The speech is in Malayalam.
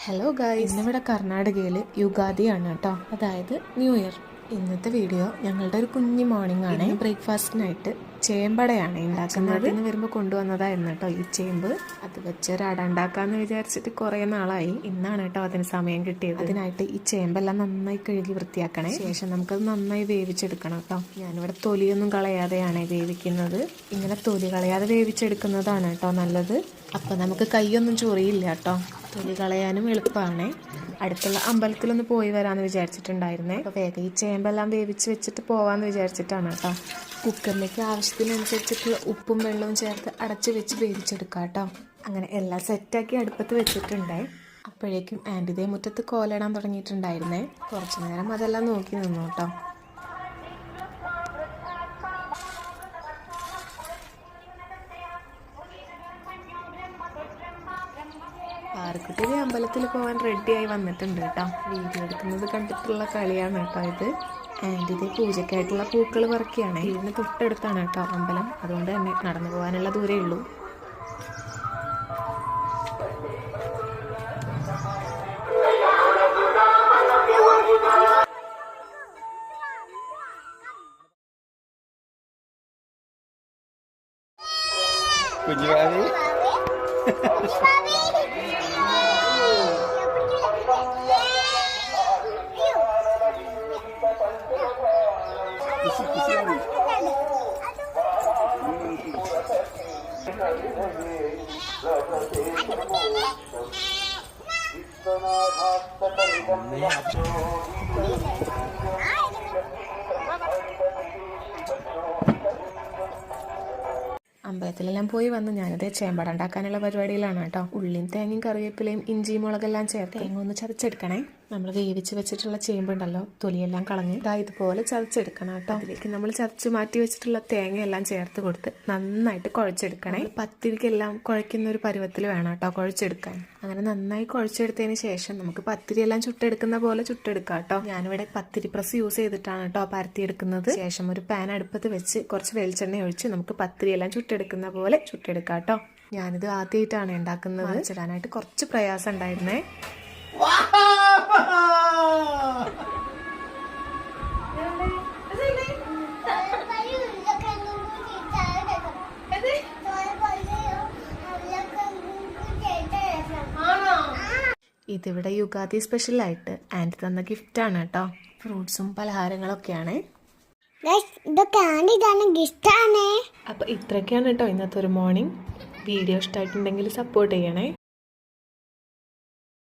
ഹലോ ഗായ്സ്, ഇന്നിവിടെ കർണാടകയിൽ യുഗാദിയാണ് കേട്ടോ, അതായത് ന്യൂ ഇയർ. ഇന്നത്തെ വീഡിയോ ഞങ്ങളുടെ ഒരു കുഞ്ഞു മോർണിംഗ് ആണ്. ബ്രേക്ക്ഫാസ്റ്റിനായിട്ട് ചേമ്പടയാണ് ഉണ്ടാക്കുന്നത്. ഇന്ന് വരുമ്പോൾ കൊണ്ടുവന്നതായിരുന്നു കേട്ടോ ഈ ചേമ്പ്. അത് വെച്ച് ഒരു അട ഉണ്ടാക്കാന്ന് വിചാരിച്ചിട്ട് കുറേ നാളായി. ഇന്നാണ് കേട്ടോ അതിന് സമയം കിട്ടിയത്. അതിനായിട്ട് ഈ ചേമ്പെല്ലാം നന്നായി കഴുകി വൃത്തിയാക്കണേ. ശേഷം നമുക്കത് നന്നായി വേവിച്ചെടുക്കണം കേട്ടോ. ഞാനിവിടെ തൊലിയൊന്നും കളയാതെയാണ് വേവിക്കുന്നത്. ഇങ്ങനെ തൊലി കളയാതെ വേവിച്ചെടുക്കുന്നതാണ് കേട്ടോ നല്ലത്. അപ്പം നമുക്ക് കൈയൊന്നും ചൊറിയില്ല കേട്ടോ. തൊലി കളയാനും എളുപ്പമാണ്. അടുത്തുള്ള അമ്പലത്തിലൊന്ന് പോയി വരാമെന്ന് വിചാരിച്ചിട്ടുണ്ടായിരുന്നേ. അപ്പോൾ വേഗം ഈ ചേമ്പെല്ലാം വേവിച്ച് വെച്ചിട്ട് പോവാമെന്ന് വിചാരിച്ചിട്ടാണ് കേട്ടോ. കുക്കറിലേക്ക് ആവശ്യത്തിനനുസരിച്ചിട്ടുള്ള ഉപ്പും വെള്ളവും ചേർത്ത് അടച്ച് വെച്ച് വേവിച്ചെടുക്കാം കേട്ടോ. അങ്ങനെ എല്ലാം സെറ്റാക്കി അടുപ്പത്ത് വെച്ചിട്ടുണ്ടേ. അപ്പോഴേക്കും ആൻറ്റി ഇതേ മുറ്റത്ത് കോലിടാൻ തുടങ്ങിയിട്ടുണ്ടായിരുന്നേ. കുറച്ച് നേരം അതെല്ലാം നോക്കി നിന്നു കേട്ടോ. പാറക്കുട്ടി അമ്പലത്തിൽ പോകാൻ റെഡിയായി വന്നിട്ടുണ്ട് കേട്ടോ. വീഡിയോ എടുക്കുന്നത് കണ്ടിട്ടുള്ള കളിയാണ് കേട്ടോ ഇത്. ആൻറ്റി ഇത് പൂജയ്ക്കായിട്ടുള്ള പൂക്കൾ പറിക്കുകയാണ്. വീടിന് തൊട്ടടുത്താണ് കേട്ടോ അമ്പലം. അതുകൊണ്ട് തന്നെ നടന്നു പോകാനുള്ള ദൂരേ ഉള്ളൂ. കുഞ്ഞുവാവി അമ്പലത്തിലെല്ലാം പോയി വന്ന് ഞാനത് ചേമ്പട ഉണ്ടാക്കാനുള്ള പരിപാടിയിലാണ് കേട്ടോ. ഉള്ളിയും തേങ്ങയും കറിവേപ്പിലയും ഇഞ്ചിയും മുളകെല്ലാം ചേർത്ത് തേങ്ങ ഒന്ന് ചതച്ചെടുക്കണേ. നമ്മൾ വേവിച്ച് വെച്ചിട്ടുള്ള ചേമ്പുണ്ടല്ലോ, തൊലിയെല്ലാം കളഞ്ഞ് ഇതുപോലെ ചതച്ചെടുക്കണം കേട്ടോ. അതിലേക്ക് നമ്മൾ ചതച്ച് മാറ്റി വെച്ചിട്ടുള്ള തേങ്ങയെല്ലാം ചേർത്ത് കൊടുത്ത് നന്നായിട്ട് കുഴച്ചെടുക്കണേ. പത്തിരിക്കെല്ലാം കുഴയ്ക്കുന്ന ഒരു പരുവത്തിൽ വേണം കേട്ടോ കുഴച്ചെടുക്കാൻ. അങ്ങനെ നന്നായി കുഴച്ചെടുത്തതിന് ശേഷം നമുക്ക് പത്തിരിയെല്ലാം ചുട്ടെടുക്കുന്ന പോലെ ചുട്ടെടുക്കാം കേട്ടോ. ഞാനിവിടെ പത്തിരി പ്രസ് യൂസ് ചെയ്തിട്ടാണ് കേട്ടോ പരത്തിയെടുക്കുന്നത്. ശേഷം ഒരു പാൻ അടുപ്പത്ത് വെച്ച് കുറച്ച് വെളിച്ചെണ്ണ ഒഴിച്ച് നമുക്ക് പത്തിരിയെല്ലാം ചുട്ടെടുക്കുന്ന പോലെ ചുട്ടെടുക്കാം കേട്ടോ. ഞാനിത് ആദ്യമായിട്ടാണ് ഉണ്ടാക്കുന്നത്. ചുടാനായിട്ട് കുറച്ച് പ്രയാസം ഉണ്ടായിരുന്നേ. ഇതിവിടെ യുഗാദി സ്പെഷ്യലായിട്ട് ആൻറ്റി തന്ന ഗിഫ്റ്റാണ് കേട്ടോ. ഫ്രൂട്ട്സും പലഹാരങ്ങളൊക്കെയാണ്. അപ്പൊ ഇത്രയൊക്കെയാണ് കേട്ടോ ഇന്നത്തെ ഒരു മോർണിംഗ്. വീഡിയോ ഇഷ്ടമായിട്ടുണ്ടെങ്കിൽ സപ്പോർട്ട് ചെയ്യണേ.